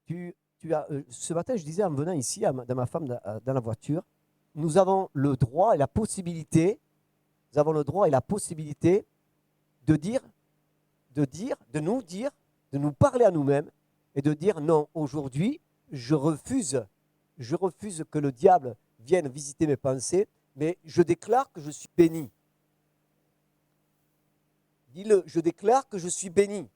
Ce matin, je disais en venant ici, dans ma femme, dans la voiture, nous avons le droit et la possibilité, de dire, de nous parler à nous-mêmes et de dire non, aujourd'hui, je refuse que le diable vienne visiter mes pensées, mais je déclare que je suis béni. Dis-le, je déclare que je suis béni.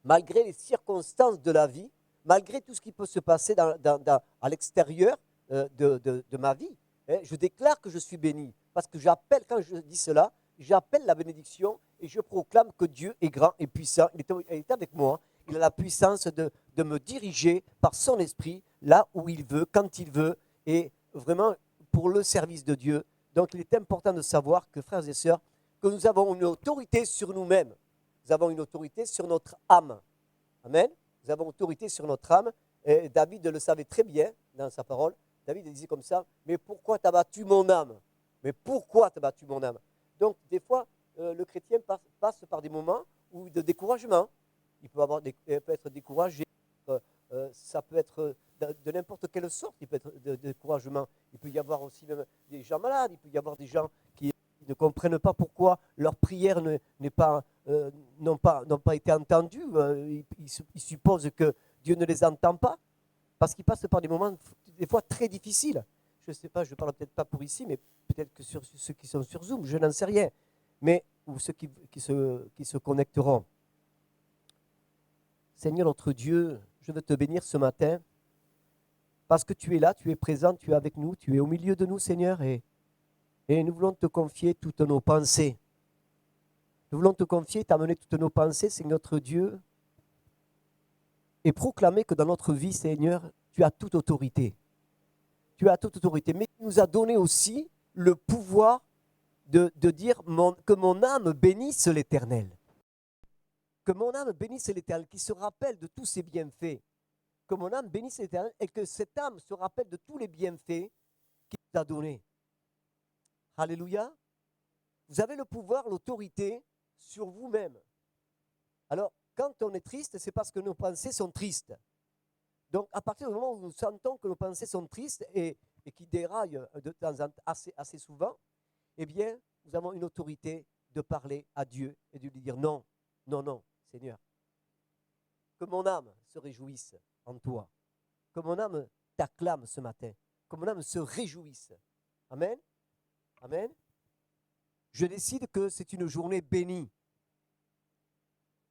Malgré les circonstances de la vie, malgré tout ce qui peut se passer à l'extérieur de ma vie, je déclare que je suis béni. Parce que j'appelle, quand je dis cela, j'appelle la bénédiction et je proclame que Dieu est grand et puissant. Il est avec moi. Il a la puissance de me diriger par son esprit là où il veut, quand il veut, et vraiment pour le service de Dieu. Donc il est important de savoir que, frères et sœurs, que nous avons une autorité sur nous-mêmes. Nous avons une autorité sur notre âme. Amen. Nous avons autorité sur notre âme. Et David le savait très bien dans sa parole. David disait comme ça, mais pourquoi t'as battu mon âme? Mais pourquoi t'as battu mon âme? Donc, des fois, le chrétien passe par des moments de découragement. Il peut être découragé. Ça peut être de n'importe quelle sorte. Il peut être de découragement. Il peut y avoir aussi même des gens malades. Il peut y avoir des gens qui ne comprennent pas pourquoi leur prière n'ont pas été entendues. Ils supposent que Dieu ne les entend pas parce qu'ils passent par des moments des fois très difficiles. Je ne sais pas, je ne parle peut-être pas pour ici, mais peut-être que sur ceux qui sont sur Zoom, je n'en sais rien. Mais, ou ceux qui se connecteront. Seigneur notre Dieu, je veux te bénir ce matin parce que tu es là, tu es présent, tu es avec nous, tu es au milieu de nous, Seigneur, et nous voulons te confier toutes nos pensées. Nous voulons te confier, t'amener toutes nos pensées, Seigneur notre Dieu, et proclamer que dans notre vie, Seigneur, tu as toute autorité. Tu as toute autorité, mais tu nous as donné aussi le pouvoir de dire que mon âme bénisse l'Éternel. Que mon âme bénisse l'Éternel, qui se rappelle de tous ses bienfaits. Que mon âme bénisse l'Éternel et que cette âme se rappelle de tous les bienfaits qu'il nous a donnés. Alléluia. Vous avez le pouvoir, l'autorité sur vous-même. Alors, quand on est triste, c'est parce que nos pensées sont tristes. Donc, à partir du moment où nous sentons que nos pensées sont tristes et qui déraillent de temps en temps assez souvent, eh bien, nous avons une autorité de parler à Dieu et de lui dire non, non, non, Seigneur. Que mon âme se réjouisse en toi. Que mon âme t'acclame ce matin. Que mon âme se réjouisse. Amen. Amen. Je décide que c'est une journée bénie.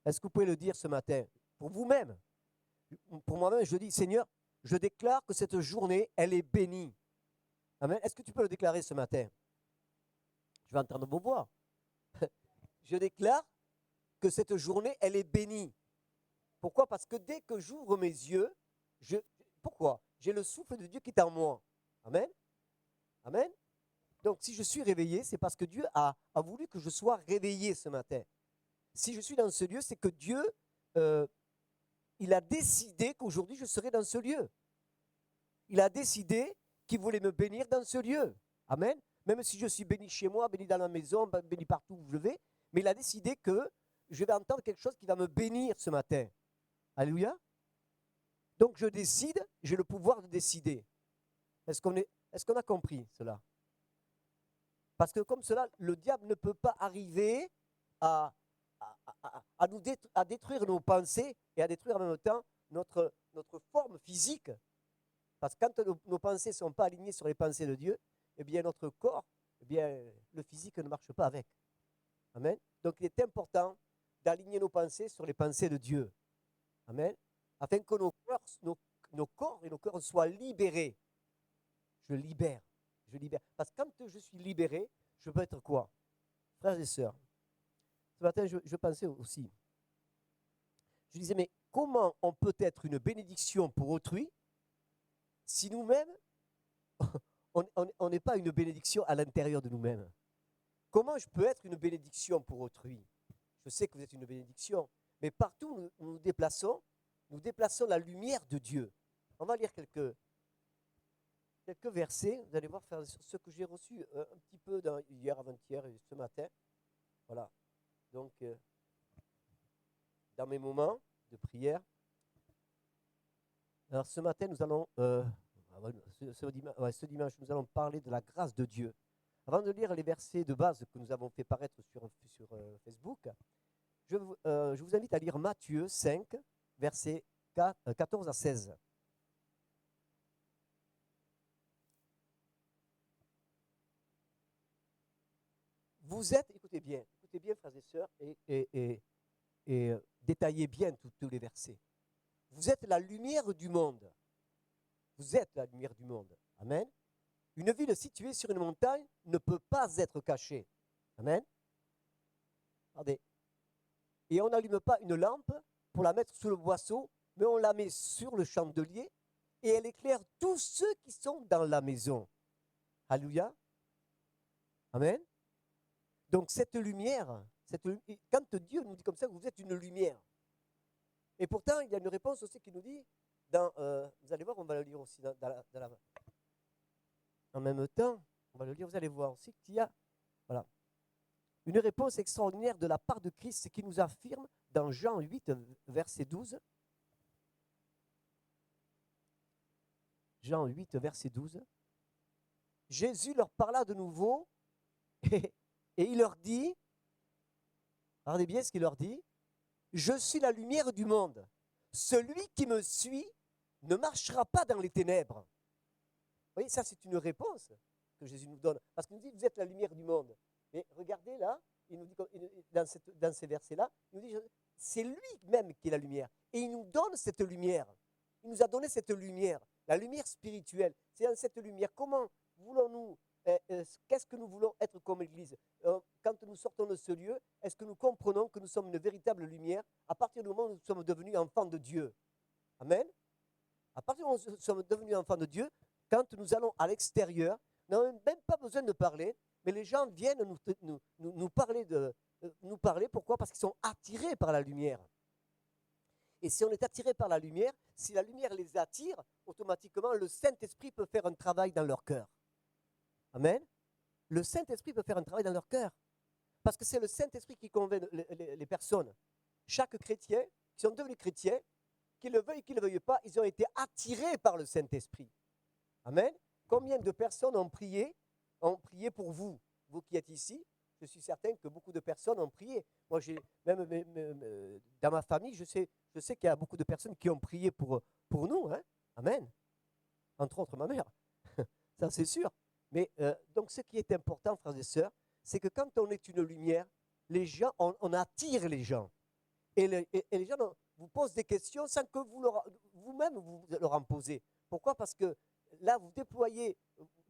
Est-ce que vous pouvez le dire ce matin? Pour vous-même. Pour moi-même, je dis, Seigneur, je déclare que cette journée, elle est bénie. Amen. Est-ce que tu peux le déclarer ce matin? Je vais entendre vos voix. Je déclare que cette journée, elle est bénie. Pourquoi? Parce que dès que j'ouvre mes yeux, pourquoi? J'ai le souffle de Dieu qui est en moi. Amen. Amen. Donc, si je suis réveillé, c'est parce que Dieu a voulu que je sois réveillé ce matin. Si je suis dans ce lieu, c'est que Dieu, il a décidé qu'aujourd'hui, je serai dans ce lieu. Il a décidé qu'il voulait me bénir dans ce lieu. Amen. Même si je suis béni chez moi, béni dans la maison, béni partout où je vais, mais il a décidé que je vais entendre quelque chose qui va me bénir ce matin. Alléluia. Donc je décide, j'ai le pouvoir de décider. Est-ce qu'on a compris cela? Parce que comme cela, le diable ne peut pas arriver à détruire nos pensées et à détruire en même temps notre forme physique. Parce que quand nos pensées ne sont pas alignées sur les pensées de Dieu, eh bien notre corps, eh bien le physique ne marche pas avec. Amen. Donc il est important d'aligner nos pensées sur les pensées de Dieu. Amen. Afin que nos corps et nos cœurs soient libérés. Je libère. Parce que quand je suis libéré, je peux être quoi? Frères et sœurs, ce matin, je pensais aussi. Je disais, mais comment on peut être une bénédiction pour autrui si nous-mêmes, on n'est pas une bénédiction à l'intérieur de nous-mêmes? Comment je peux être une bénédiction pour autrui? Je sais que vous êtes une bénédiction, mais partout où nous nous déplaçons la lumière de Dieu. On va lire quelques versets. Vous allez voir ce que j'ai reçu un petit peu hier, avant-hier et ce matin. Voilà. Donc, dans mes moments de prière, Alors ce matin, nous allons, ce dimanche, nous allons parler de la grâce de Dieu. Avant de lire les versets de base que nous avons fait paraître sur Facebook, je vous invite à lire Matthieu 5, versets 14 à 16. Vous êtes, écoutez bien frères et sœurs, et détaillez bien tous les versets. Vous êtes la lumière du monde. Vous êtes la lumière du monde. Amen. Une ville située sur une montagne ne peut pas être cachée. Amen. Regardez. Et on n'allume pas une lampe pour la mettre sous le boisseau, mais on la met sur le chandelier et elle éclaire tous ceux qui sont dans la maison. Alléluia. Amen. Donc cette lumière, quand Dieu nous dit comme ça, vous êtes une lumière. Et pourtant, il y a une réponse aussi qui nous dit, vous allez voir, on va le lire aussi en même temps, on va le lire, vous allez voir aussi qu'il y a une réponse extraordinaire de la part de Christ qui nous affirme dans Jean 8, verset 12. Jean 8, verset 12. Jésus leur parla de nouveau et il leur dit, regardez bien ce qu'il leur dit, je suis la lumière du monde. Celui qui me suit ne marchera pas dans les ténèbres. Vous voyez, ça c'est une réponse que Jésus nous donne. Parce qu'il nous dit, vous êtes la lumière du monde. Mais regardez là, il nous dit, dans ces versets-là, il nous dit, c'est lui-même qui est la lumière. Et il nous donne cette lumière. Il nous a donné cette lumière, la lumière spirituelle. C'est dans cette lumière. Comment voulons-nous, qu'est-ce que nous voulons être comme Église? Quand nous sortons de ce lieu, est-ce que nous comprenons que nous sommes une véritable lumière à partir du moment où nous sommes devenus enfants de Dieu? Amen. À partir du moment où nous sommes devenus enfants de Dieu, quand nous allons à l'extérieur, nous n'avons même pas besoin de parler, mais les gens viennent nous parler. Pourquoi? Parce qu'ils sont attirés par la lumière. Et si on est attiré par la lumière, si la lumière les attire, automatiquement, le Saint-Esprit peut faire un travail dans leur cœur. Amen. Le Saint-Esprit peut faire un travail dans leur cœur. Parce que c'est le Saint-Esprit qui convainc les personnes. Chaque chrétien, qui sont devenus chrétiens, qu'ils le veuillent, qu'ils ne le veuillent pas, ils ont été attirés par le Saint-Esprit. Amen. Combien de personnes ont prié pour vous, vous qui êtes ici? Je suis certain que beaucoup de personnes ont prié. Moi, même dans ma famille, je sais qu'il y a beaucoup de personnes qui ont prié pour nous. Hein. Amen. Entre autres, ma mère. Ça, c'est sûr. Mais donc, ce qui est important, frères et sœurs, c'est que quand on est une lumière, les gens, on attire les gens. Et les gens vous posent des questions sans que vous-même vous leur en posez. Pourquoi? Parce que là, vous déployez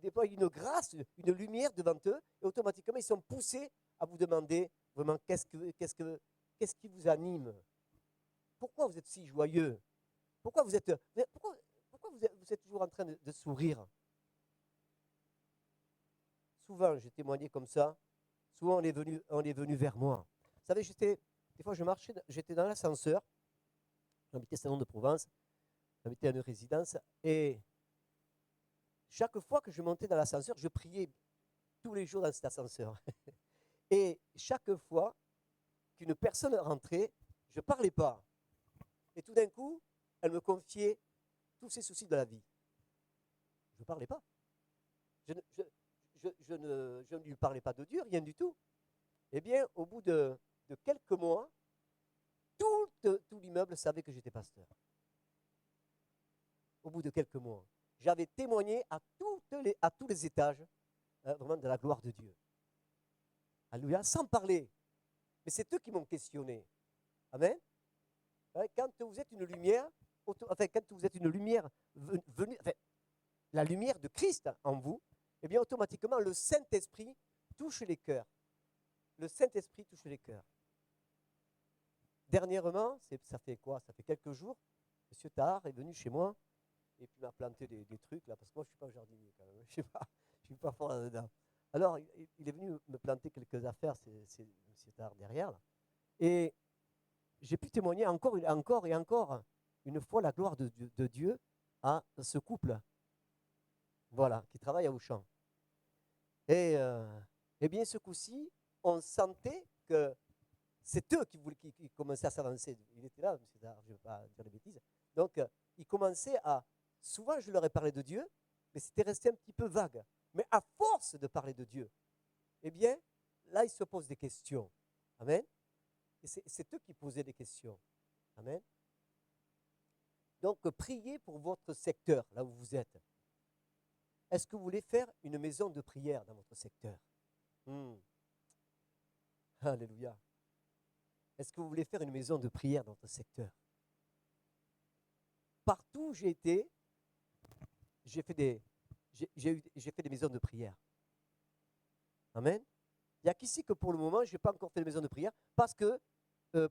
une grâce, une lumière devant eux, et automatiquement, ils sont poussés à vous demander vraiment qu'est-ce qui vous anime? Pourquoi vous êtes si joyeux? Pourquoi vous êtes toujours en train de sourire? Souvent, j'ai témoigné comme ça. Souvent, on est venu vers moi. Vous savez, des fois, j'étais dans l'ascenseur. J'habitais Salon de Provence. J'habitais à une résidence. Et chaque fois que je montais dans l'ascenseur, je priais tous les jours dans cet ascenseur. Et chaque fois qu'une personne rentrait, je ne parlais pas. Et tout d'un coup, elle me confiait tous ses soucis de la vie. Je ne parlais pas. Je ne lui parlais pas de Dieu, rien du tout. Eh bien, au bout de quelques mois, tout l'immeuble savait que j'étais pasteur. Au bout de quelques mois. J'avais témoigné à tous les étages vraiment de la gloire de Dieu. Alléluia, sans parler. Mais c'est eux qui m'ont questionné. Amen. Quand vous êtes une lumière, quand vous êtes une lumière venue, la lumière de Christ en vous, eh bien automatiquement le Saint-Esprit touche les cœurs. Le Saint-Esprit touche les cœurs. Dernièrement, ça fait quoi? Ça fait quelques jours, M. Tahar est venu chez moi et puis m'a planté des trucs là, parce que moi je ne suis pas jardinier quand même, je ne suis pas fort là-dedans. Alors il est venu me planter quelques affaires, c'est M. Tahar derrière là. Et j'ai pu témoigner encore et encore une fois la gloire de Dieu à ce couple, voilà, qui travaille à Auchan. Et bien ce coup-ci, on sentait que c'est eux qui commençaient à s'avancer. Il était là, M. Tahar, je ne vais pas dire des bêtises. Donc ils commençaient à... Souvent, je leur ai parlé de Dieu, mais c'était resté un petit peu vague. Mais à force de parler de Dieu, eh bien, là, ils se posent des questions. Amen. Et c'est eux qui posaient des questions. Amen. Donc, priez pour votre secteur, là où vous êtes. Est-ce que vous voulez faire une maison de prière dans votre secteur? Alléluia. Est-ce que vous voulez faire une maison de prière dans votre secteur? Partout où j'ai été, j'ai fait des maisons de prière. Amen. Il n'y a qu'ici que pour le moment, je n'ai pas encore fait de maison de prière. Parce que,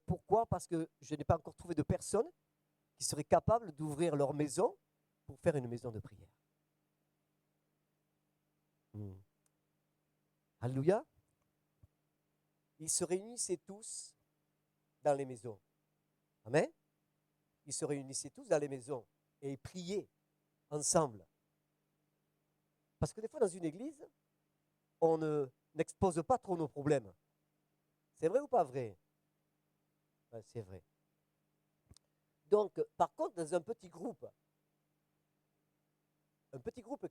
pourquoi? Parce que je n'ai pas encore trouvé de personnes qui seraient capables d'ouvrir leur maison pour faire une maison de prière. Alléluia. Ils se réunissaient tous dans les maisons. Amen. Ils se réunissaient tous dans les maisons et ils priaient ensemble. Parce que des fois, dans une église, on n'expose pas trop nos problèmes. C'est vrai ou pas vrai? Ouais, c'est vrai. Donc, par contre, dans un petit groupe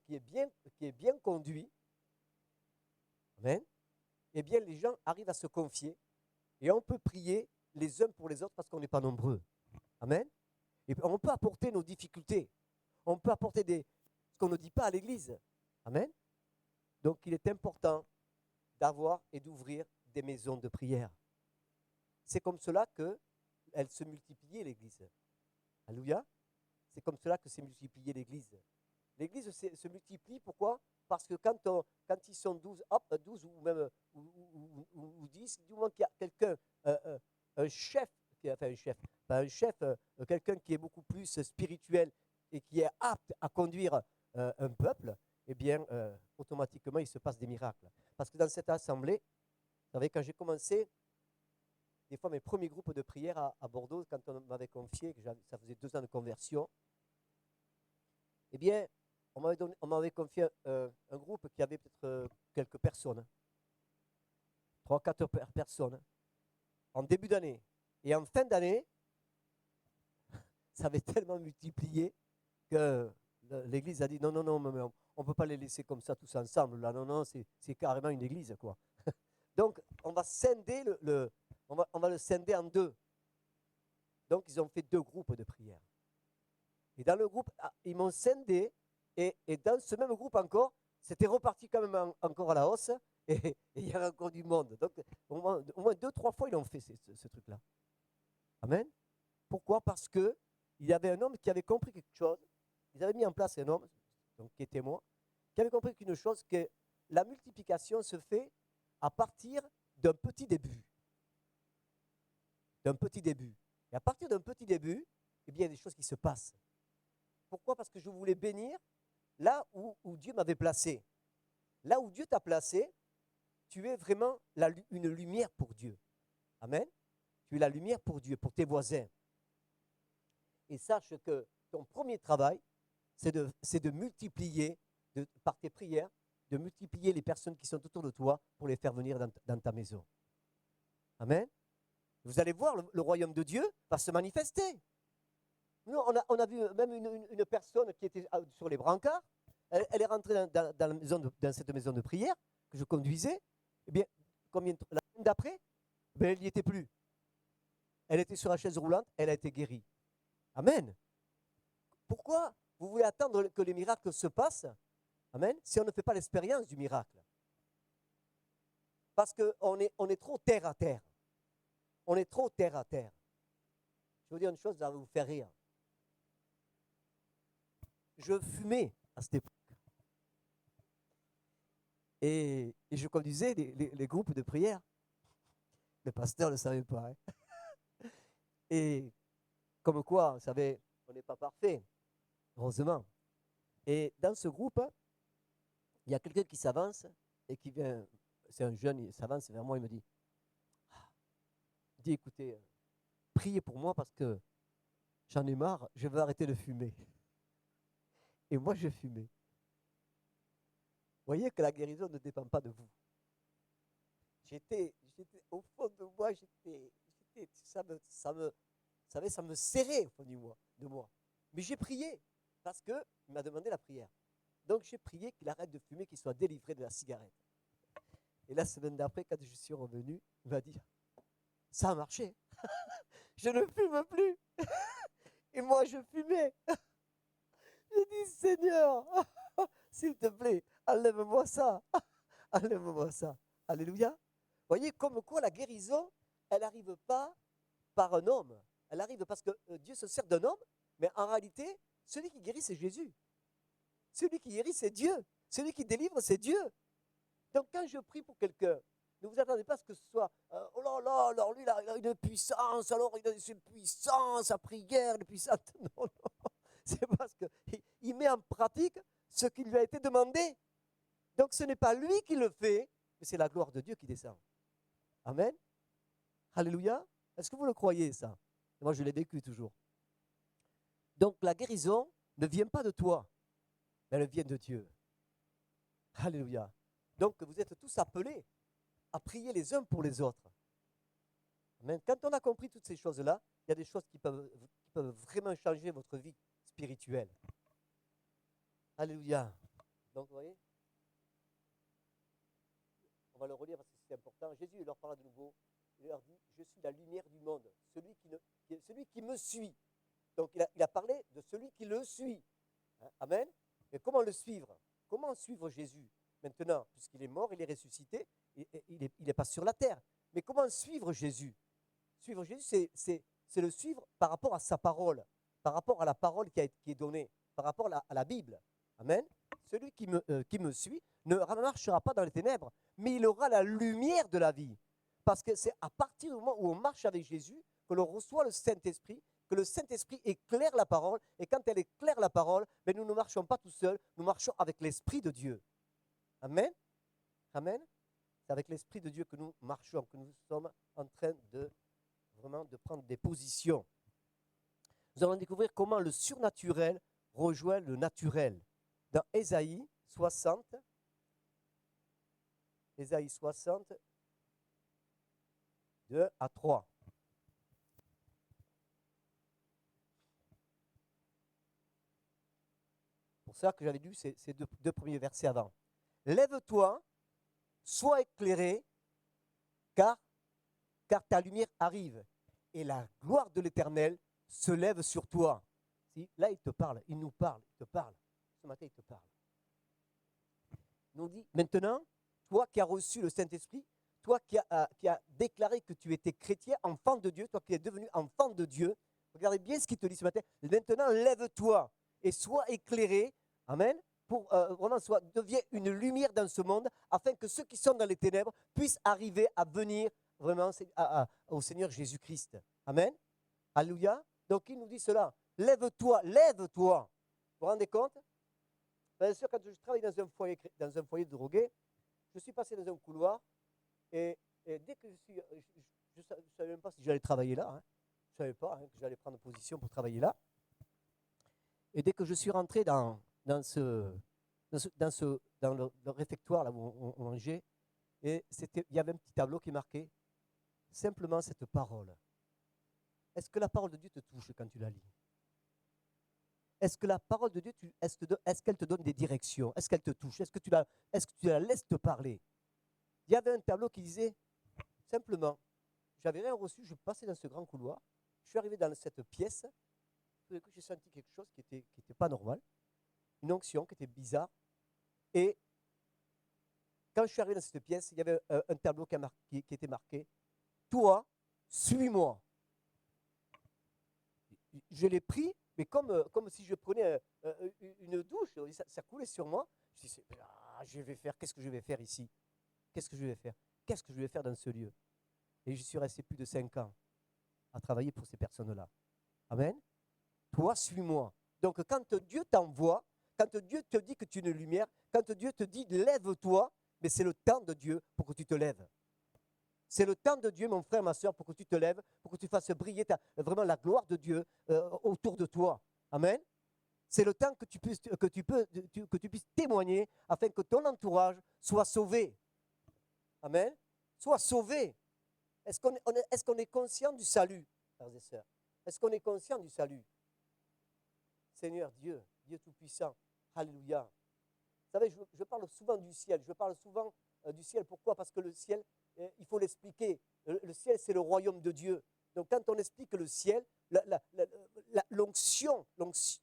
qui est bien conduit, amen, eh bien, les gens arrivent à se confier et on peut prier les uns pour les autres parce qu'on n'est pas nombreux. Amen. Et on peut apporter nos difficultés. On peut apporter ce qu'on ne dit pas à l'église. Amen. Donc, il est important d'avoir et d'ouvrir des maisons de prière. C'est comme cela qu'elle se multipliait, l'église. Alléluia. C'est comme cela que s'est multipliée l'église. L'église se multiplie, pourquoi? Parce que quand ils sont 12, hop, 12 ou même ou 10, du moment qu'il y a quelqu'un, un chef, quelqu'un qui est beaucoup plus spirituel et qui est apte à conduire un peuple, eh bien, automatiquement, il se passe des miracles. Parce que dans cette assemblée, vous savez, quand j'ai commencé, des fois, mes premiers groupes de prière à Bordeaux, quand on m'avait confié que ça faisait 2 ans de conversion, eh bien, on m'avait confié un groupe qui avait peut-être quelques personnes, 3-4 personnes, en début d'année. Et en fin d'année, ça avait tellement multiplié que l'église a dit non, mais on ne peut pas les laisser comme ça tous ensemble. Là, non, c'est carrément une église, quoi. Donc, on va scinder on va le scinder en 2. Donc, ils ont fait 2 groupes de prière. Et dans le groupe, ils m'ont scindé, et dans ce même groupe encore, c'était reparti quand même encore à la hausse, et il y avait encore du monde. Donc, au moins 2-3 fois, ils ont fait ce truc-là. Amen. Pourquoi? Parce qu'il y avait un homme qui avait compris quelque chose. Ils avaient mis en place un homme, donc, qui était moi, qui avait compris qu'une chose, que la multiplication se fait à partir d'un petit début. D'un petit début. Et à partir d'un petit début, eh bien, il y a des choses qui se passent. Pourquoi? Parce que je voulais bénir là où Dieu m'avait placé. Là où Dieu t'a placé, tu es vraiment une lumière pour Dieu. Amen. Tu es la lumière pour Dieu, pour tes voisins. Et sache que ton premier travail, c'est de multiplier, par tes prières, de multiplier les personnes qui sont autour de toi pour les faire venir dans ta maison. Amen. Vous allez voir, le royaume de Dieu va se manifester. Nous, on a vu même une personne qui était sur les brancards. Elle est rentrée dans cette maison de prière que je conduisais. Eh bien, la semaine d'après, elle n'y était plus. Elle était sur la chaise roulante, elle a été guérie. Amen. Pourquoi vous voulez attendre que les miracles se passent? Amen. Si on ne fait pas l'expérience du miracle. Parce qu'on est trop terre à terre. On est trop terre à terre. Je vais vous dire une chose, ça va vous faire rire. Je fumais à cette époque. Et je conduisais les groupes de prière. Le pasteur ne le savait pas. Hein. Et comme quoi, vous savez, on n'est pas parfait, heureusement. Et dans ce groupe, il y a quelqu'un qui s'avance et qui vient, c'est un jeune, il s'avance vers moi, il me dit, écoutez, priez pour moi parce que j'en ai marre, je veux arrêter de fumer. Et moi, je fumais. Vous voyez que la guérison ne dépend pas de vous. J'étais au fond de moi, ça me serrait au fond de moi. Mais j'ai prié parce qu'il m'a demandé la prière. Donc j'ai prié qu'il arrête de fumer, qu'il soit délivré de la cigarette. Et la semaine d'après, quand je suis revenu, il m'a dit, ça a marché. Je ne fume plus. Et moi, je fumais. J'ai dit, Seigneur, s'il te plaît, enlève-moi ça. Enlève-moi ça. Alléluia. Voyez, comme quoi la guérison, elle n'arrive pas par un homme. Elle arrive parce que Dieu se sert d'un homme, mais en réalité, celui qui guérit, c'est Jésus. Celui qui guérit, c'est Dieu. Celui qui délivre, c'est Dieu. Donc quand je prie pour quelqu'un, ne vous attendez pas à ce que ce soit oh là là, alors lui, il a une puissance, alors il a une puissance à prière, une puissance. Non, non. C'est parce qu'il met en pratique ce qui lui a été demandé. Donc ce n'est pas lui qui le fait, mais c'est la gloire de Dieu qui descend. Amen. Alléluia. Est-ce que vous le croyez, ça? Moi, je l'ai vécu toujours. Donc la guérison ne vient pas de toi, mais elle vient de Dieu. Alléluia. Donc vous êtes tous appelés à prier les uns pour les autres. Amen. Quand on a compris toutes ces choses-là, il y a des choses qui peuvent vraiment changer votre vie spirituelle. Alléluia. Donc vous voyez, on va le relire parce que c'est important. Jésus leur parla de nouveau. Il leur dit, je suis la lumière du monde. Celui qui me suit. Donc il a parlé de celui qui le suit. Hein? Amen. Mais comment le suivre? Comment suivre Jésus maintenant? Puisqu'il est mort, il est ressuscité, il n'est pas sur la terre. Mais comment suivre Jésus? Suivre Jésus, c'est le suivre par rapport à sa parole, par rapport à la parole qui est donnée, par rapport à la Bible. Amen. Celui qui me suit ne marchera pas dans les ténèbres, mais il aura la lumière de la vie. Parce que c'est à partir du moment où on marche avec Jésus que l'on reçoit le Saint-Esprit, que le Saint-Esprit éclaire la parole, et quand elle éclaire la parole, mais nous ne marchons pas tout seuls, nous marchons avec l'Esprit de Dieu. Amen. Amen. C'est avec l'Esprit de Dieu que nous marchons, que nous sommes en train de prendre des positions. Nous allons découvrir comment le surnaturel rejoint le naturel. Dans Ésaïe 60, Ésaïe 60, 2 à 3. Pour ça que j'avais lu ces deux premiers versets avant. Lève-toi, sois éclairé, car ta lumière arrive, et la gloire de l'Éternel se lève sur toi. Si, là, il te parle, il nous parle, il te parle. Ce matin, il te parle. Il nous dit, maintenant, toi qui as reçu le Saint-Esprit, toi qui as déclaré que tu étais chrétien, enfant de Dieu, toi qui es devenu enfant de Dieu, regardez bien ce qu'il te dit ce matin. Maintenant, lève-toi et sois éclairé, amen, pour vraiment deviens une lumière dans ce monde, afin que ceux qui sont dans les ténèbres puissent arriver à venir vraiment au Seigneur Jésus-Christ. Amen. Alléluia. Donc il nous dit cela. Lève-toi, lève-toi. Vous vous rendez compte? Bien sûr, quand je travaille dans un foyer de drogués, je suis passé dans un couloir et dès que je ne savais même pas si j'allais travailler là. Hein. Je ne savais pas que j'allais prendre position pour travailler là. Et dès que je suis rentré dans le réfectoire là où on mangeait, et il y avait un petit tableau qui marquait simplement cette parole. Est-ce que la parole de Dieu te touche quand tu la lis? Est-ce que la parole de Dieu, est-ce qu'elle te donne des directions? Est-ce qu'elle te touche? Est-ce que tu la laisses te parler? Il y avait un tableau qui disait simplement, j'avais rien reçu, je passais dans ce grand couloir, je suis arrivé dans cette pièce, tout d'un coup j'ai senti quelque chose qui était pas normal, une onction qui était bizarre, et quand je suis arrivé dans cette pièce, il y avait un tableau qui était marqué, toi, suis-moi. Je l'ai pris, mais comme si je prenais une douche, ça coulait sur moi. Je me suis dit, qu'est-ce que je vais faire ici? Qu'est-ce que je vais faire? Qu'est-ce que je vais faire dans ce lieu? Et je suis resté plus de 5 ans à travailler pour ces personnes-là. Amen. Toi, suis-moi. Donc, quand Dieu t'envoie, quand Dieu te dit que tu es une lumière, quand Dieu te dit lève-toi, mais c'est le temps de Dieu pour que tu te lèves. C'est le temps de Dieu, mon frère, ma soeur, pour que tu te lèves, pour que tu fasses briller vraiment la gloire de Dieu autour de toi. Amen. C'est le temps que tu puisses témoigner afin que ton entourage soit sauvé. Amen. Soit sauvé. Est-ce qu'on est conscient du salut, frères et sœurs? Est-ce qu'on est conscient du salut? Seigneur Dieu, Dieu Tout-Puissant. Alléluia. Vous savez, je parle souvent du ciel. Je parle souvent du ciel. Pourquoi? Parce que le ciel, il faut l'expliquer. Le ciel, c'est le royaume de Dieu. Donc, quand on explique le ciel, l'onction,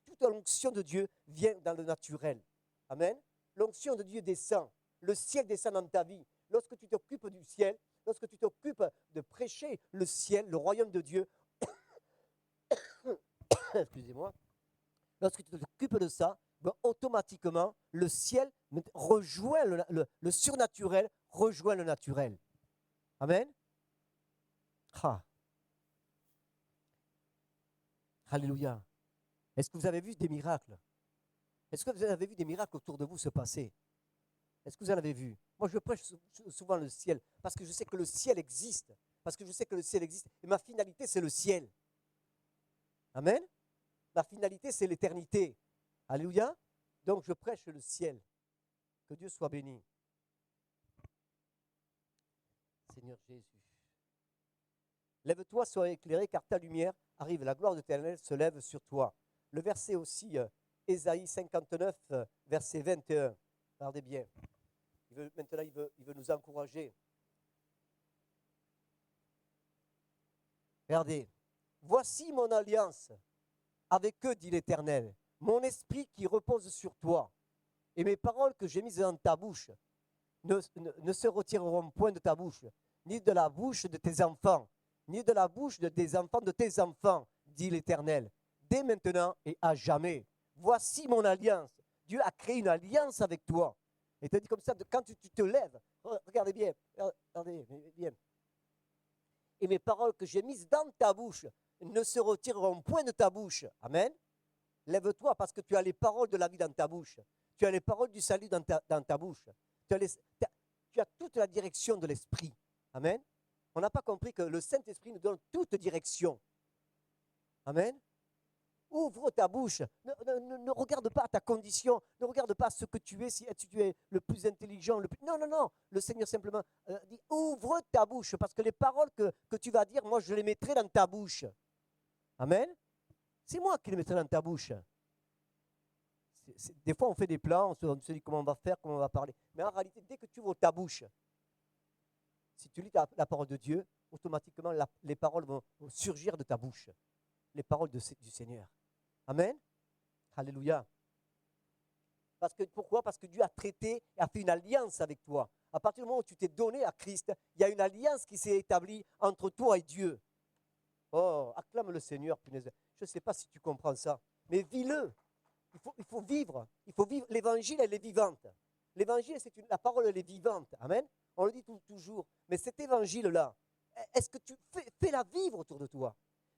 toute l'onction de Dieu vient dans le naturel. Amen. L'onction de Dieu descend. Le ciel descend dans ta vie. Lorsque tu t'occupes du ciel, lorsque tu t'occupes de prêcher le ciel, le royaume de Dieu, excusez-moi, lorsque tu t'occupes de ça, ben, automatiquement, le ciel rejoint le surnaturel, rejoint le naturel. Amen. Ah. Alléluia. Est-ce que vous avez vu des miracles? Est-ce que vous avez vu des miracles autour de vous se passer? Est-ce que vous en avez vu? Moi, je prêche souvent le ciel parce que je sais que le ciel existe. Parce que je sais que le ciel existe. Et ma finalité, c'est le ciel. Amen. Ma finalité, c'est l'éternité. Alléluia. Donc, je prêche le ciel. Que Dieu soit béni. Seigneur Jésus. Lève-toi, sois éclairé, car ta lumière arrive. La gloire de l'Éternel se lève sur toi. Le verset aussi, Ésaïe 59, verset 21. Regardez bien. Maintenant, il veut nous encourager. Regardez. Voici mon alliance avec eux, dit l'Éternel, mon esprit qui repose sur toi, et mes paroles que j'ai mises dans ta bouche ne se retireront point de ta bouche, ni de la bouche de tes enfants, ni de la bouche des enfants de tes enfants, dit l'Éternel, dès maintenant et à jamais. Voici mon alliance. Dieu a créé une alliance avec toi. Et tu dit comme ça, quand tu te lèves, regardez bien, regardez bien. Et mes paroles que j'ai mises dans ta bouche ne se retireront point de ta bouche. Amen. Lève-toi parce que tu as les paroles de la vie dans ta bouche. Tu as les paroles du salut dans ta bouche. Tu as toute la direction de l'Esprit. Amen. On n'a pas compris que le Saint-Esprit nous donne toute direction. Amen. Ouvre ta bouche. Ne regarde pas ta condition. Ne regarde pas ce que tu es, si tu es le plus intelligent. Non, non, non. Le Seigneur simplement dit, ouvre ta bouche parce que les paroles que tu vas dire, moi, je les mettrai dans ta bouche. Amen. C'est moi qui les mettrai dans ta bouche. Des fois, on fait des plans, on se dit comment on va faire, comment on va parler. Mais en réalité, dès que tu ouvres ta bouche, si tu lis la parole de Dieu, automatiquement, les paroles vont surgir de ta bouche. Les paroles du Seigneur. Amen. Alléluia. Pourquoi? Parce que Dieu a traité et a fait une alliance avec toi. À partir du moment où tu t'es donné à Christ, il y a une alliance qui s'est établie entre toi et Dieu. Oh, acclame le Seigneur, punaise. Je ne sais pas si tu comprends ça, mais vis-le. Il faut vivre. Il faut vivre. L'évangile, elle est vivante. L'évangile, la parole, elle est vivante. Amen. On le dit toujours. Mais cet évangile-là, est-ce que tu fais-la vivre autour de toi?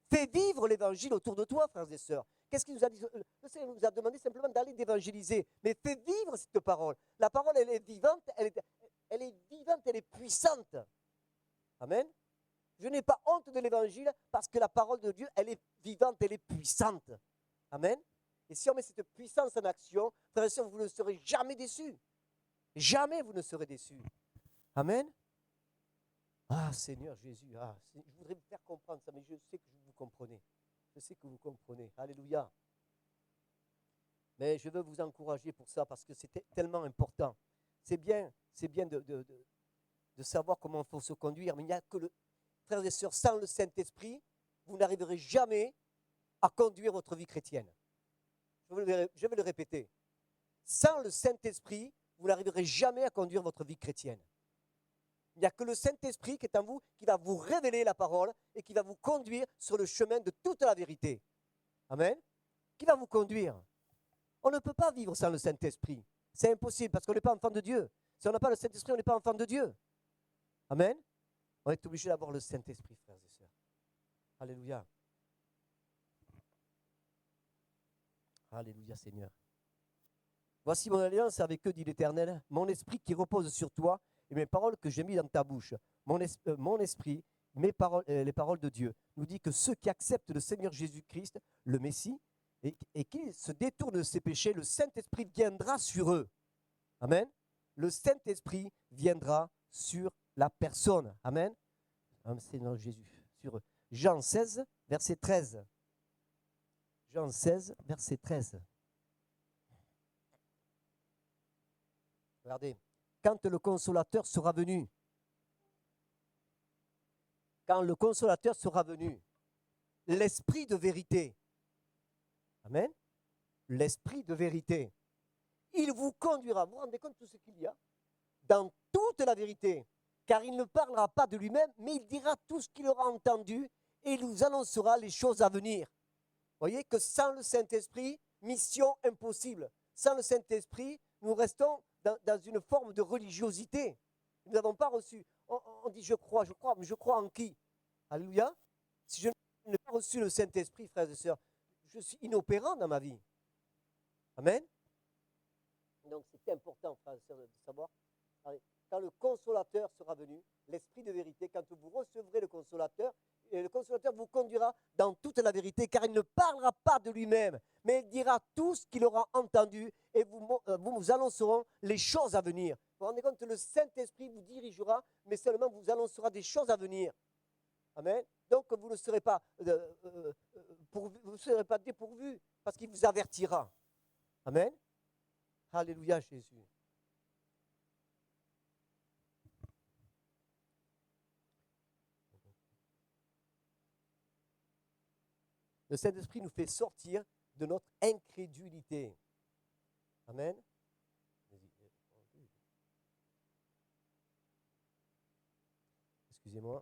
Fais vivre l'évangile autour de toi, frères et sœurs. Qu'est-ce qu'il nous a dit? Le Seigneur nous a demandé simplement d'aller d'évangéliser. Mais fais vivre cette parole. La parole, elle est vivante, elle est vivante, elle est puissante. Amen. Je n'ai pas honte de l'évangile parce que la parole de Dieu, elle est vivante, elle est puissante. Amen. Et si on met cette puissance en action, frères et sœurs, vous ne serez jamais déçus. Jamais vous ne serez déçus. Amen. Ah, Seigneur Jésus, je voudrais vous faire comprendre ça, mais je sais que vous comprenez. Je sais que vous comprenez. Alléluia. Mais je veux vous encourager pour ça parce que c'est tellement important. C'est bien de savoir comment il faut se conduire, mais il n'y a que frères et sœurs, sans le Saint-Esprit, vous n'arriverez jamais à conduire votre vie chrétienne. Je vais le répéter. Sans le Saint-Esprit, vous n'arriverez jamais à conduire votre vie chrétienne. Il n'y a que le Saint-Esprit qui est en vous, qui va vous révéler la parole et qui va vous conduire sur le chemin de toute la vérité. Amen. Qui va vous conduire. On ne peut pas vivre sans le Saint-Esprit. C'est impossible parce qu'on n'est pas enfant de Dieu. Si on n'a pas le Saint-Esprit, on n'est pas enfant de Dieu. Amen. On est obligé d'avoir le Saint-Esprit, frères et sœurs. Alléluia. Alléluia, Seigneur. Voici mon alliance avec eux, dit l'Éternel, mon esprit qui repose sur toi et mes paroles que j'ai mis dans ta bouche. Mon esprit, les paroles de Dieu, nous dit que ceux qui acceptent le Seigneur Jésus-Christ, le Messie, et qui se détournent de ses péchés, le Saint-Esprit viendra sur eux. Amen. Le Saint-Esprit viendra sur la personne. Amen. Seigneur Jésus, sur eux. Jean 16, verset 13. Jean 16, verset 13. Regardez. Quand le consolateur sera venu, l'esprit de vérité, amen, l'esprit de vérité, il vous conduira, vous vous rendez compte de tout ce qu'il y a, dans toute la vérité, car il ne parlera pas de lui-même, mais il dira tout ce qu'il aura entendu et il vous annoncera les choses à venir. Vous voyez que sans le Saint-Esprit, mission impossible. Sans le Saint-Esprit, nous restons dans une forme de religiosité. Nous n'avons pas reçu. On dit je crois, mais je crois en qui? Alléluia. Si je n'ai pas reçu le Saint-Esprit, frères et sœurs, je suis inopérant dans ma vie. Amen. Donc c'est important, frères et sœurs, de savoir. Quand le consolateur sera venu, l'esprit de vérité, quand vous recevrez le consolateur vous conduira dans toute la vérité, car il ne parlera pas de lui-même, mais il dira tout ce qu'il aura entendu et vous annonceront les choses à venir. Vous vous rendez compte que le Saint-Esprit vous dirigera, mais seulement vous annoncera des choses à venir. Amen. Donc vous ne serez pas, dépourvu, parce qu'il vous avertira. Amen. Alléluia Jésus. Le Saint-Esprit nous fait sortir de notre incrédulité. Amen. Excusez-moi.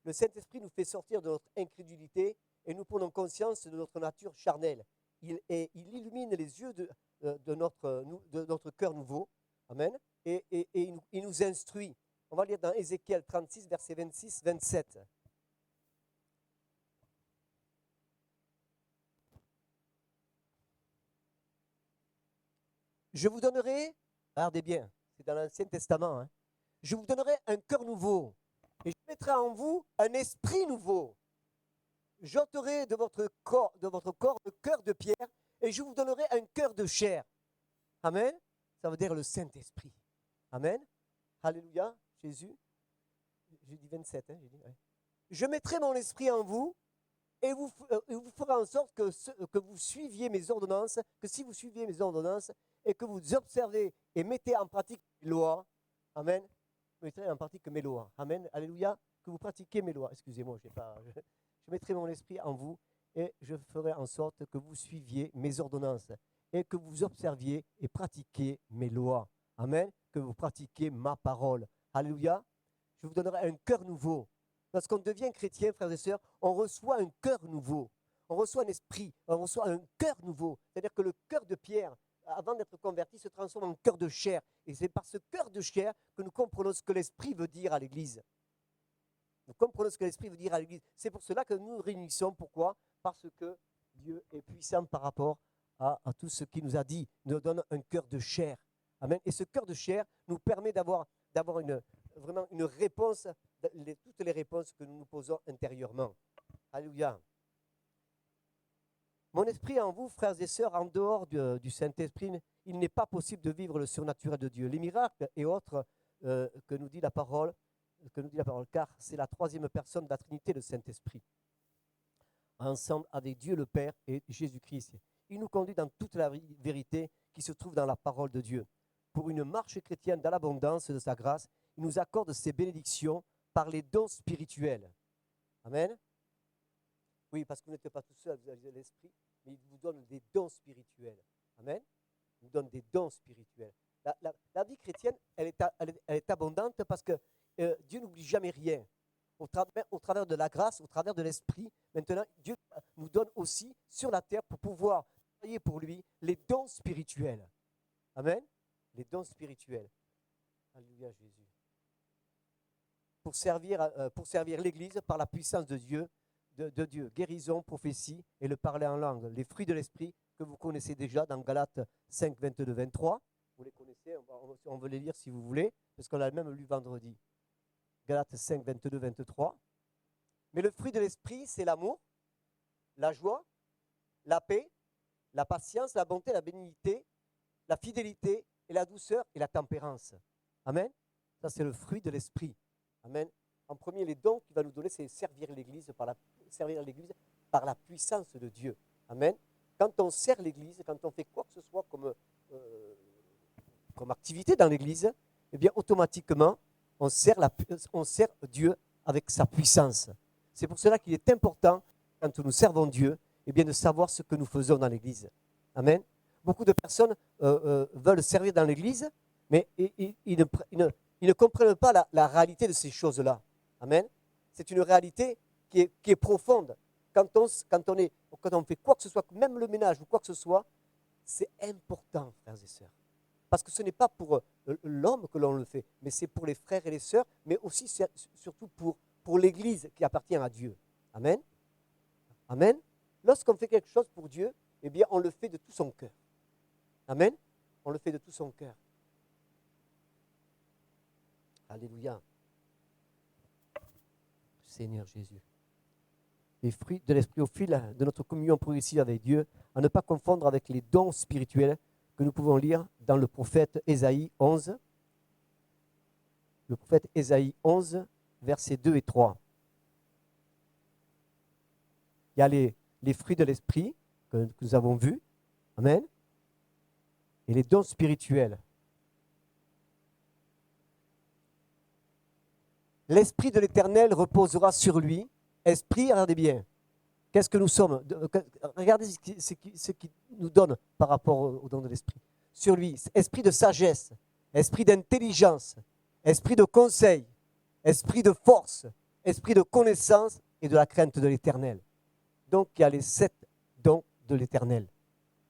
Le Saint-Esprit nous fait sortir de notre incrédulité et nous prenons conscience de notre nature charnelle. Il illumine les yeux de notre cœur nouveau. Amen. Et il nous instruit. On va lire dans Ézéchiel 36, versets 26-27. Je vous donnerai, regardez bien, c'est dans l'Ancien Testament, hein, je vous donnerai un cœur nouveau et je mettrai en vous un esprit nouveau. J'ôterai de votre corps le cœur de pierre et je vous donnerai un cœur de chair. Amen. Ça veut dire le Saint-Esprit. Amen. Alléluia, Jésus. J'ai dit 27, hein, j'ai dit, ouais. Je mettrai mon esprit en vous et vous ferez en sorte que vous suiviez mes ordonnances, que si vous suiviez mes ordonnances et que vous observez et mettez en pratique mes lois, amen, vous mettrez en pratique mes lois, amen, alléluia, que vous pratiquiez mes lois. Excusez-moi, je mettrai mon esprit en vous et je ferai en sorte que vous suiviez mes ordonnances et que vous observiez et pratiquiez mes lois, amen, que vous pratiquiez ma parole, alléluia. Je vous donnerai un cœur nouveau. Lorsqu'on devient chrétien, frères et sœurs, on reçoit un cœur nouveau. On reçoit un esprit, on reçoit un cœur nouveau. C'est-à-dire que le cœur de pierre, avant d'être converti, se transforme en cœur de chair. Et c'est par ce cœur de chair que nous comprenons ce que l'esprit veut dire à l'Église. Nous comprenons ce que l'esprit veut dire à l'Église. C'est pour cela que nous nous réunissons. Pourquoi? Parce que Dieu est puissant par rapport à tout ce qu'il nous a dit. Il nous donne un cœur de chair. Amen. Et ce cœur de chair nous permet d'avoir vraiment une réponse, toutes les réponses que nous nous posons intérieurement. Alléluia. Mon esprit en vous, frères et sœurs, en dehors du Saint-Esprit, il n'est pas possible de vivre le surnaturel de Dieu. Les miracles et autres que nous dit la parole, car c'est la troisième personne de la Trinité, le Saint-Esprit, ensemble avec Dieu le Père et Jésus-Christ. Il nous conduit dans toute la vérité qui se trouve dans la parole de Dieu. Pour une marche chrétienne dans l'abondance de sa grâce, il nous accorde ses bénédictions par les dons spirituels. Amen. Oui, parce que vous n'êtes pas tout seul, vous avez l'Esprit, mais il vous donne des dons spirituels. Amen. Il vous donne des dons spirituels. La vie chrétienne, elle est abondante parce que Dieu n'oublie jamais rien. Au travers de la grâce, au travers de l'Esprit, maintenant, Dieu nous donne aussi sur la terre pour pouvoir travailler pour lui les dons spirituels. Amen. Les dons spirituels. Alléluia Jésus. Pour servir l'Église par la puissance de Dieu, Dieu, guérison, prophétie et le parler en langue. Les fruits de l'Esprit que vous connaissez déjà dans Galates 5, 22, 23. Vous les connaissez, on veut les lire si vous voulez, parce qu'on l'a même lu vendredi. Galates 5, 22, 23. Mais le fruit de l'Esprit, c'est l'amour, la joie, la paix, la patience, la bonté, la bénignité, la fidélité et la douceur et la tempérance. Amen. Ça, c'est le fruit de l'Esprit. Amen. En premier, les dons qu'il va nous donner, c'est servir l'Église par la puissance de Dieu. Amen. Quand on sert l'Église, quand on fait quoi que ce soit comme activité dans l'Église, eh bien automatiquement, on sert Dieu avec sa puissance. C'est pour cela qu'il est important, quand nous servons Dieu, eh bien, de savoir ce que nous faisons dans l'Église. Amen. Beaucoup de personnes veulent servir dans l'Église, mais ils ne comprennent pas la réalité de ces choses-là. Amen. C'est une réalité qui est profonde. Quand on fait quoi que ce soit, même le ménage ou quoi que ce soit, c'est important, frères et sœurs. Parce que ce n'est pas pour l'homme que l'on le fait, mais c'est pour les frères et les sœurs, mais aussi surtout pour l'Église qui appartient à Dieu. Amen. Amen. Lorsqu'on fait quelque chose pour Dieu, eh bien, on le fait de tout son cœur. Amen. On le fait de tout son cœur. Alléluia. Seigneur Jésus. Les fruits de l'Esprit au fil de notre communion progressive avec Dieu, à ne pas confondre avec les dons spirituels que nous pouvons lire dans le prophète Ésaïe 11. Le prophète Ésaïe 11, versets 2 et 3. Il y a les fruits de l'Esprit que nous avons vus. Amen. Et les dons spirituels. L'Esprit de l'Éternel reposera sur lui. Esprit, regardez bien. Qu'est-ce que nous sommes? Regardez ce qu'il nous donne par rapport au don de l'Esprit. Sur lui, esprit de sagesse, esprit d'intelligence, esprit de conseil, esprit de force, esprit de connaissance et de la crainte de l'Éternel. Donc, il y a les 7 dons de l'Éternel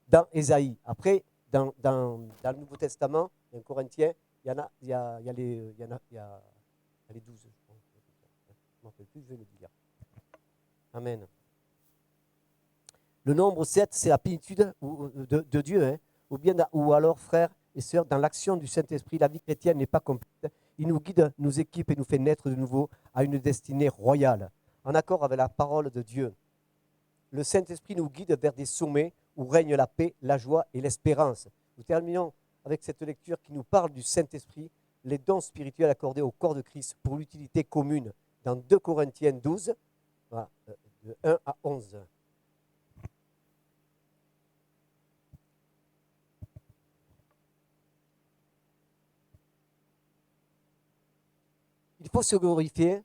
dans Ésaïe. Après, dans le Nouveau Testament, dans Corinthiens, il y a les 12. Je ne m'en rappelle plus, je vais le dire. Amen. Le nombre 7, c'est la plénitude de Dieu. Hein, ou alors, frères et sœurs, dans l'action du Saint-Esprit, la vie chrétienne n'est pas complète. Il nous guide, nous équipe et nous fait naître de nouveau à une destinée royale, en accord avec la parole de Dieu. Le Saint-Esprit nous guide vers des sommets où règne la paix, la joie et l'espérance. Nous terminons avec cette lecture qui nous parle du Saint-Esprit, les dons spirituels accordés au corps de Christ pour l'utilité commune, dans 2 Corinthiens 12, voilà, de 1 à 11. Il faut se glorifier,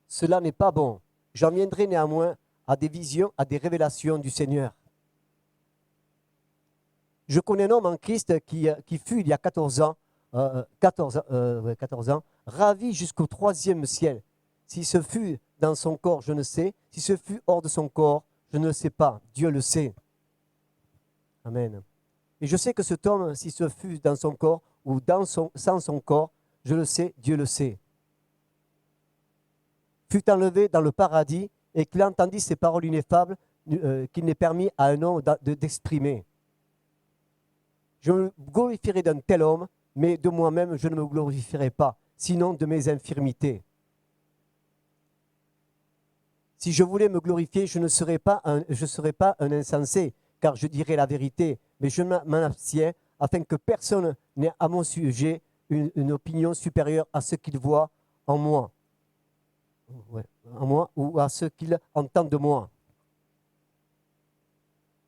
cela n'est pas bon. J'en viendrai néanmoins à des visions, à des révélations du Seigneur. Je connais un homme en Christ qui fut, il y a 14 ans, ravi jusqu'au 3e ciel. Si ce fut dans son corps, je ne sais. Si ce fut hors de son corps, je ne le sais pas. Dieu le sait. Amen. Et je sais que cet homme, si ce fut dans son corps ou sans son corps, je le sais, Dieu le sait, fut enlevé dans le paradis et qu'il entendit ces paroles ineffables qu'il n'est permis à un homme d'exprimer. Je me glorifierai d'un tel homme, mais de moi-même je ne me glorifierai pas, sinon de mes infirmités. Si je voulais me glorifier, je ne serais pas un insensé, car je dirais la vérité, mais je m'en abstiens afin que personne n'ait à mon sujet une opinion supérieure à ce qu'il voit en moi. En moi ou à ce qu'il entend de moi.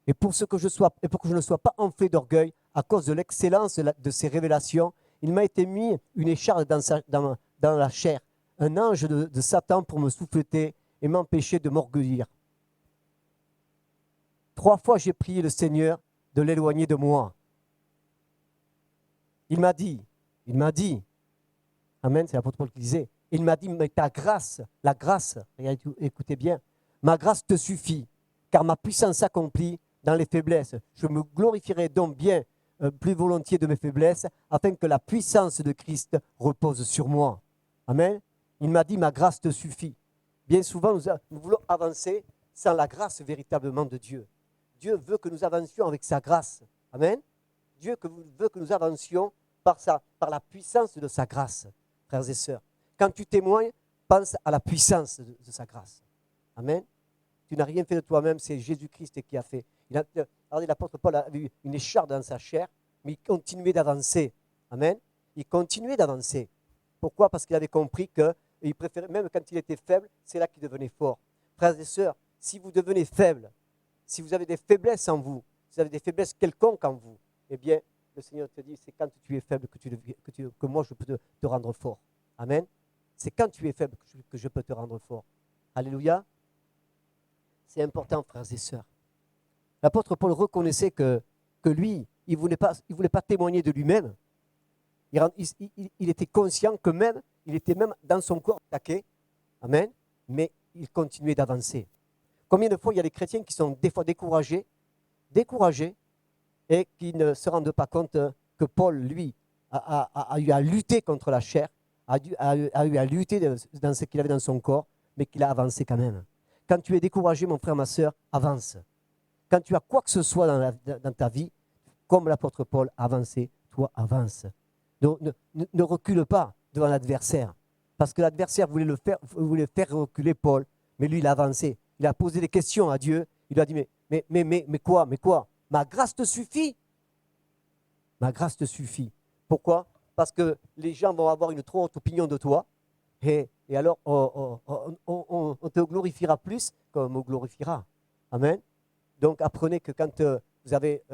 Et pour que je ne sois pas enflé d'orgueil à cause de l'excellence de ces révélations, il m'a été mis une écharpe dans la chair, un ange de Satan pour me souffleter et m'empêcher de m'orgueillir. 3 fois j'ai prié le Seigneur de l'éloigner de moi. Il m'a dit, amen, c'est l'apôtre Paul qui disait, il m'a dit, mais ta grâce, la grâce, écoutez bien, ma grâce te suffit, car ma puissance s'accomplit dans les faiblesses. Je me glorifierai donc bien plus volontiers de mes faiblesses, afin que la puissance de Christ repose sur moi. Amen. Il m'a dit, ma grâce te suffit. Bien souvent, nous voulons avancer sans la grâce véritablement de Dieu. Dieu veut que nous avancions avec sa grâce. Amen. Dieu veut que nous avancions par la puissance de sa grâce, frères et sœurs. Quand tu témoignes, pense à la puissance de sa grâce. Amen. Tu n'as rien fait de toi-même, c'est Jésus-Christ qui a fait. Regardez, l'apôtre Paul a eu une écharpe dans sa chair, mais il continuait d'avancer. Amen. Il continuait d'avancer. Pourquoi? Parce qu'il avait compris qu'il préférait, même quand il était faible, c'est là qu'il devenait fort. Frères et sœurs, si vous devenez faible, si vous avez des faiblesses en vous, si vous avez des faiblesses quelconques en vous, eh bien, le Seigneur te dit, c'est quand tu es faible que moi je peux te rendre fort. Amen. C'est quand tu es faible que je peux te rendre fort. Alléluia. C'est important, frères et sœurs. L'apôtre Paul reconnaissait que lui, il ne voulait pas témoigner de lui-même. Il était conscient que il était même dans son corps attaqué. Amen. Mais il continuait d'avancer. Combien de fois il y a des chrétiens qui sont des fois découragés et qui ne se rendent pas compte que Paul, lui, a eu à lutter contre la chair, a eu à lutter dans ce qu'il avait dans son corps, mais qu'il a avancé quand même. Quand tu es découragé, mon frère, ma soeur, avance. Quand tu as quoi que ce soit dans ta vie, comme l'apôtre Paul a avancé, toi avance. Donc, ne recule pas devant l'adversaire. Parce que l'adversaire voulait faire reculer Paul, mais lui, il a avancé. Il a posé des questions à Dieu. Il lui a dit, mais quoi? Ma grâce te suffit. Ma grâce te suffit. Pourquoi? Parce que les gens vont avoir une trop haute opinion de toi. Et alors, on te glorifiera plus qu'on me glorifiera. Amen. Donc, apprenez que quand vous avez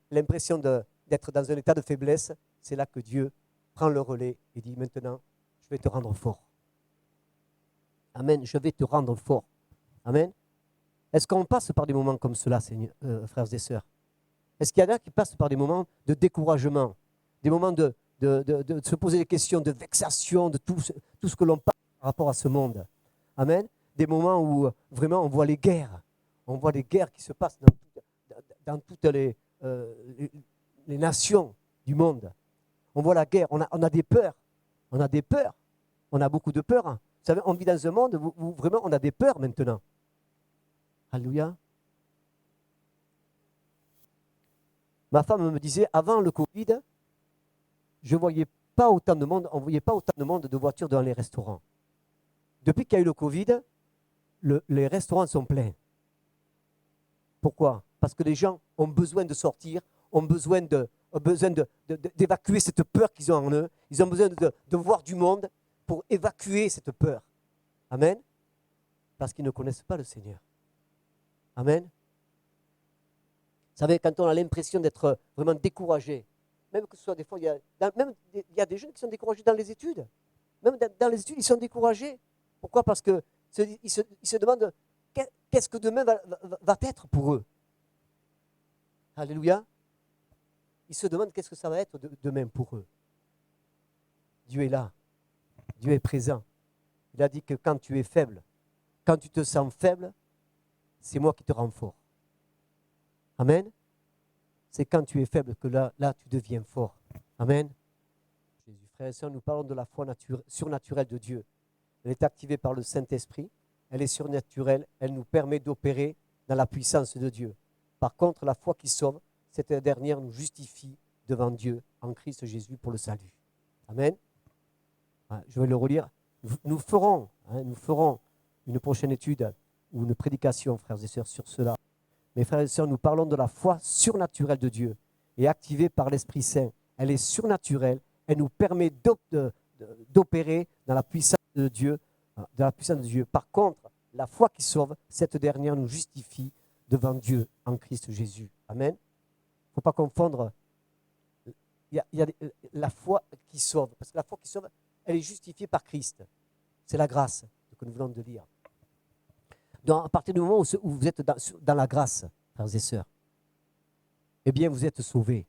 l'impression d'être dans un état de faiblesse, c'est là que Dieu prend le relais et dit, maintenant, je vais te rendre fort. Amen. Je vais te rendre fort. Amen. Est-ce qu'on passe par des moments comme cela, frères et sœurs? Est-ce qu'il y en a qui passent par des moments de découragement, des moments de se poser des questions, de vexation, de tout ce que l'on passe par rapport à ce monde? Amen. Des moments où vraiment on voit les guerres. On voit les guerres qui se passent dans toutes les nations du monde. On voit la guerre, on a des peurs. On a des peurs. On a beaucoup de peurs. Vous savez, on vit dans un monde où vraiment on a des peurs maintenant. Alléluia. Ma femme me disait, avant le Covid, je ne voyais pas autant de monde, on ne voyait pas autant de monde de voitures dans les restaurants. Depuis qu'il y a eu le Covid, les restaurants sont pleins. Pourquoi? Parce que les gens ont besoin de sortir, ont besoin d'évacuer cette peur qu'ils ont en eux. Ils ont besoin de voir du monde pour évacuer cette peur. Amen. Parce qu'ils ne connaissent pas le Seigneur. Amen. Vous savez, quand on a l'impression d'être vraiment découragé, même que ce soit des fois, il y a des jeunes qui sont découragés dans les études. Même dans les études, ils sont découragés. Pourquoi? Parce qu'ils se demandent qu'est-ce que demain va être pour eux. Alléluia. Ils se demandent qu'est-ce que ça va être demain pour eux. Dieu est là. Dieu est présent. Il a dit que quand tu es faible, quand tu te sens faible, c'est moi qui te rends fort. Amen. C'est quand tu es faible que là tu deviens fort. Amen. Jésus, frères et sœurs, nous parlons de la foi surnaturelle de Dieu. Elle est activée par le Saint-Esprit. Elle est surnaturelle. Elle nous permet d'opérer dans la puissance de Dieu. Par contre, la foi qui sauve, cette dernière nous justifie devant Dieu en Christ Jésus pour le salut. Amen. Je vais le relire. Nous ferons une prochaine étude ou une prédication, frères et sœurs, sur cela. Mais frères et sœurs, nous parlons de la foi surnaturelle de Dieu et activée par l'Esprit Saint. Elle est surnaturelle. Elle nous permet d'opérer dans la puissance de Dieu. Par contre, la foi qui sauve, cette dernière nous justifie devant Dieu en Christ Jésus. Amen. Il ne faut pas confondre. Il y a la foi qui sauve. Parce que la foi qui sauve, elle est justifiée par Christ. C'est la grâce que nous venons de lire. Donc, à partir du moment où vous êtes dans la grâce, frères et sœurs, eh bien, vous êtes sauvés.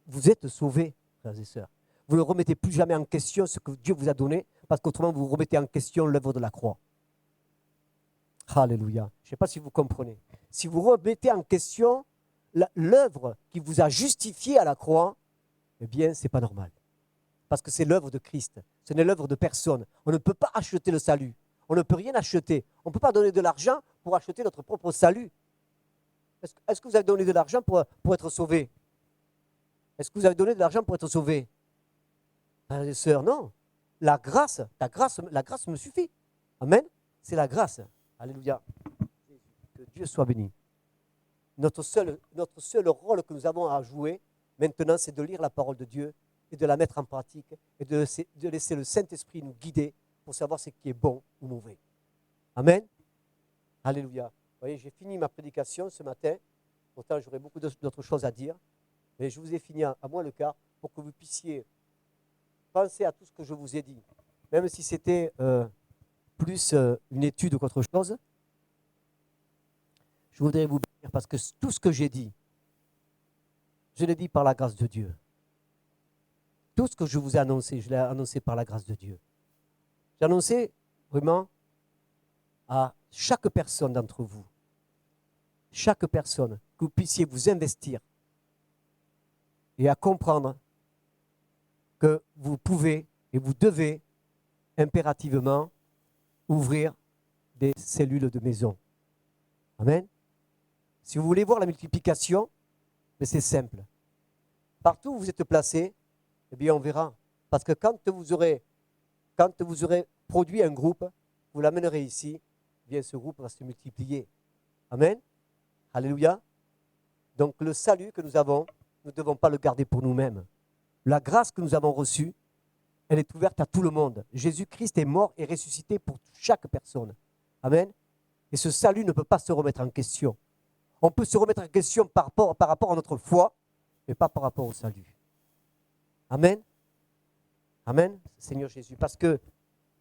Vous êtes sauvés, frères et sœurs. Vous ne remettez plus jamais en question ce que Dieu vous a donné, parce qu'autrement, vous remettez en question l'œuvre de la croix. Alléluia. Je ne sais pas si vous comprenez. Si vous remettez en question l'œuvre qui vous a justifié à la croix, eh bien, ce n'est pas normal. Parce que c'est l'œuvre de Christ. Ce n'est l'œuvre de personne. On ne peut pas acheter le salut. On ne peut rien acheter. On ne peut pas donner de l'argent pour acheter notre propre salut. Est-ce que vous avez donné de l'argent pour être sauvé? Est-ce que vous avez donné de l'argent pour être sauvé? Frères et sœurs, non. La grâce me suffit. Amen. C'est la grâce. Alléluia. Que Dieu soit béni. Notre seul rôle que nous avons à jouer maintenant, c'est de lire la parole de Dieu et de la mettre en pratique et de laisser le Saint-Esprit nous guider pour savoir ce qui est bon ou mauvais. Amen. Alléluia. voyez, j'ai fini ma prédication ce matin. Pourtant, j'aurais beaucoup d'autres choses à dire. Mais je vous ai fini à moins le quart pour que vous puissiez penser à tout ce que je vous ai dit. Même si c'était plus une étude qu'autre chose, je voudrais vous bénir parce que tout ce que j'ai dit, je l'ai dit par la grâce de Dieu. Tout ce que je vous ai annoncé, je l'ai annoncé par la grâce de Dieu. J'ai annoncé vraiment à chaque personne d'entre vous, chaque personne, que vous puissiez vous investir et à comprendre que vous pouvez et vous devez impérativement ouvrir des cellules de maison. Amen. Si vous voulez voir la multiplication, mais c'est simple. Partout où vous êtes placé, eh bien on verra. Parce que quand vous aurez produit un groupe, vous l'amènerez ici, eh bien ce groupe va se multiplier. Amen. Alléluia. Donc le salut que nous avons, nous ne devons pas le garder pour nous-mêmes. La grâce que nous avons reçue, elle est ouverte à tout le monde. Jésus-Christ est mort et ressuscité pour chaque personne. Amen. Et ce salut ne peut pas se remettre en question. On peut se remettre en question par rapport à notre foi, mais pas par rapport au salut. Amen. Amen, Seigneur Jésus. Parce que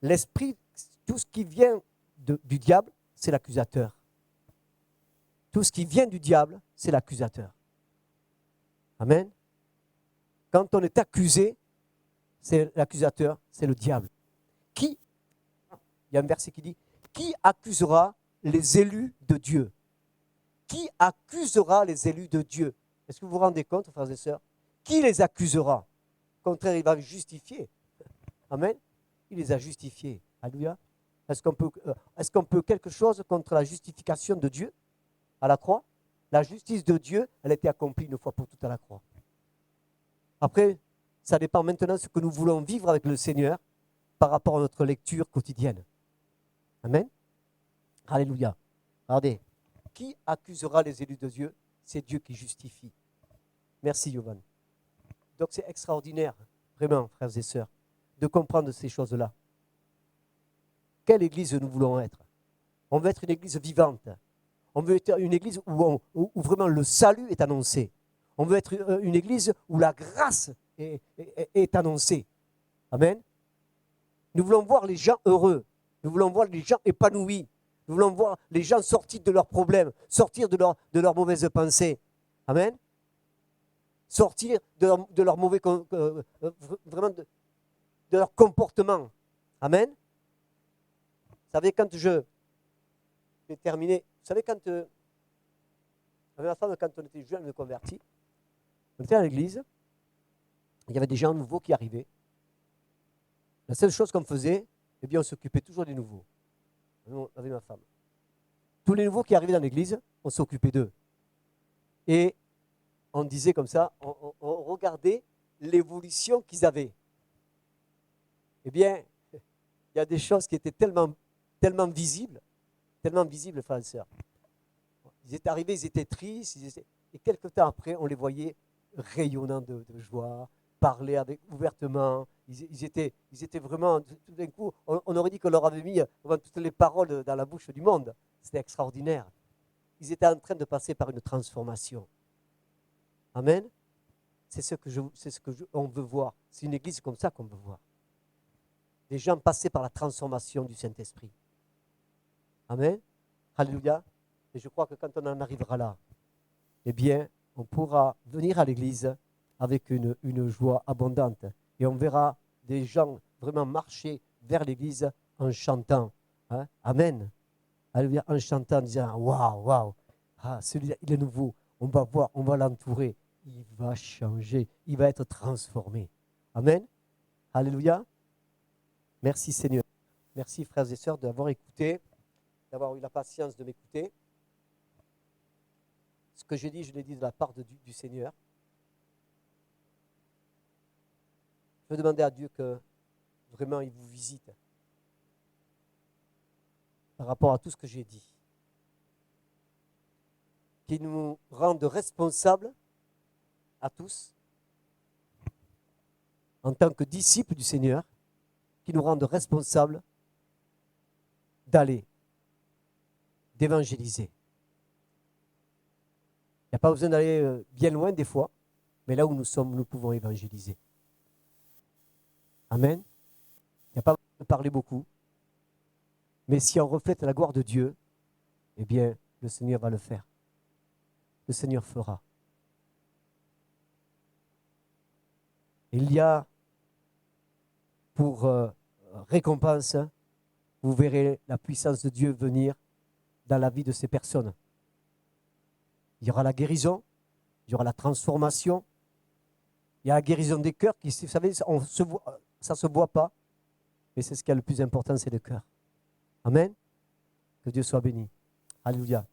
l'esprit, tout ce qui vient du diable, c'est l'accusateur. Tout ce qui vient du diable, c'est l'accusateur. Amen. Quand on est accusé, c'est l'accusateur, c'est le diable. Il y a un verset qui dit, qui accusera les élus de Dieu? Qui accusera les élus de Dieu? Est-ce que vous vous rendez compte, frères et sœurs? Qui les accusera? Au contraire, il va les justifier. Amen. Il les a justifiés. Alléluia. Est-ce qu'on peut quelque chose contre la justification de Dieu à la croix? La justice de Dieu, elle a été accomplie une fois pour toutes à la croix. Après, ça dépend maintenant de ce que nous voulons vivre avec le Seigneur par rapport à notre lecture quotidienne. Amen. Alléluia. Regardez. Qui accusera les élus de Dieu? C'est Dieu qui justifie. Merci, Yovan. Donc c'est extraordinaire, vraiment, frères et sœurs, de comprendre ces choses-là. Quelle église nous voulons être? On veut être une église vivante. On veut être une église où vraiment le salut est annoncé. On veut être une église où la grâce est annoncée. Amen. Nous voulons voir les gens heureux. Nous voulons voir les gens épanouis. Nous voulons voir les gens sortir de leurs problèmes, sortir de leurs mauvaises pensées. Amen. Sortir de leur mauvais, vraiment de leur comportement. Amen. Vous savez, quand je vais terminer, vous savez, quand avec ma femme, quand on était jeune, convertis, on était à l'église, il y avait des gens nouveaux qui arrivaient. La seule chose qu'on faisait, eh bien, on s'occupait toujours des nouveaux, avec ma femme. Tous les nouveaux qui arrivaient dans l'église, on s'occupait d'eux. Et on disait comme ça, on regardait l'évolution qu'ils avaient. Eh bien, il y a des choses qui étaient tellement visibles, frères et sœurs. Ils étaient arrivés, ils étaient tristes, et quelque temps après, on les voyait rayonnants de joie, parler ouvertement. Ils étaient vraiment, tout d'un coup, on aurait dit qu'on leur avait mis toutes les paroles dans la bouche du monde. C'était extraordinaire. Ils étaient en train de passer par une transformation. Amen. C'est ce que on veut voir. C'est une église comme ça qu'on veut voir. Des gens passés par la transformation du Saint-Esprit. Amen. Alléluia. Et je crois que quand on en arrivera là, eh bien, on pourra venir à l'église avec une joie abondante. Et on verra des gens vraiment marcher vers l'église en chantant. Hein? Amen. Alléluia. En chantant, en disant, waouh, waouh. Ah, celui-là, il est nouveau. On va voir, on va l'entourer. Il va changer. Il va être transformé. Amen. Alléluia. Merci Seigneur. Merci frères et sœurs d'avoir écouté, d'avoir eu la patience de m'écouter. Ce que j'ai dit, je l'ai dit de la part du Seigneur. Je veux demander à Dieu que vraiment il vous visite par rapport à tout ce que j'ai dit. Qu'il nous rende responsables à tous en tant que disciples du Seigneur, qui nous rende responsables d'aller, d'évangéliser. Il n'y a pas besoin d'aller bien loin des fois, mais là où nous sommes, nous pouvons évangéliser. Amen. Il n'y a pas besoin de parler beaucoup, mais si on reflète la gloire de Dieu, eh bien, le Seigneur va le faire. Le Seigneur fera. Il y a pour récompense, vous verrez la puissance de Dieu venir dans la vie de ces personnes. Il y aura la guérison, il y aura la transformation, il y a la guérison des cœurs qui, vous savez, ça ne se voit pas, mais c'est ce qui est le plus important, c'est le cœur. Amen. Que Dieu soit béni. Alléluia.